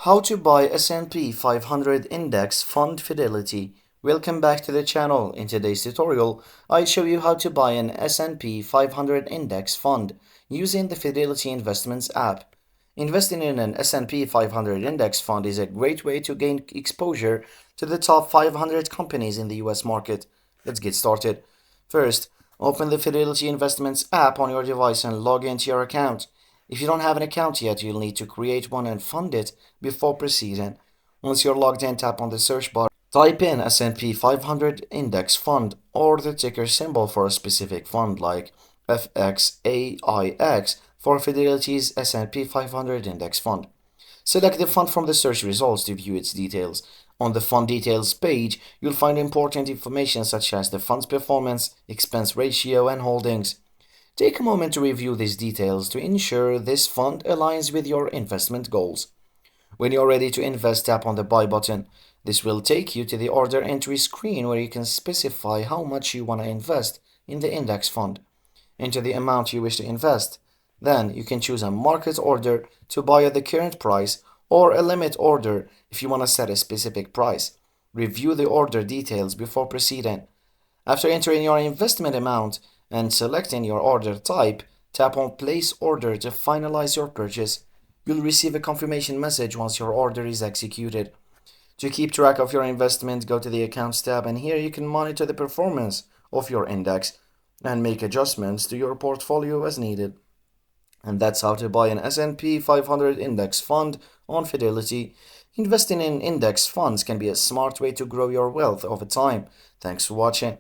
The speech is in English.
How to buy S&P 500 index fund Fidelity. Welcome back to the channel. In today's tutorial, I show you how to buy an S&P 500 index fund using the Fidelity Investments app. Investing in an S&P 500 index fund is a great way to gain exposure to the top 500 companies in the US market. Let's get started. First, open the Fidelity Investments app on your device and log into your account. If you don't have an account yet, you'll need to create one and fund it before proceeding. Once you're logged in, tap on the search bar, type in S&P 500 Index Fund or the ticker symbol for a specific fund like FXAIX for Fidelity's S&P 500 Index Fund. Select the fund from the search results to view its details. On the fund details page, you'll find important information such as the fund's performance, expense ratio, and holdings. Take a moment to review these details to ensure this fund aligns with your investment goals. When you're ready to invest, tap on the Buy button. This will take you to the order entry screen where you can specify how much you want to invest in the index fund. Enter the amount you wish to invest. Then you can choose a market order to buy at the current price or a limit order if you want to set a specific price. Review the order details before proceeding. After entering your investment amount and selecting your order type, tap on Place Order to finalize your purchase. You'll receive a confirmation message once your order is executed. To keep track of your investment, go to the Accounts tab, and here you can monitor the performance of your index and make adjustments to your portfolio as needed. And that's how to buy an S&P 500 index fund on Fidelity. Investing in index funds can be a smart way to grow your wealth over time. Thanks for watching.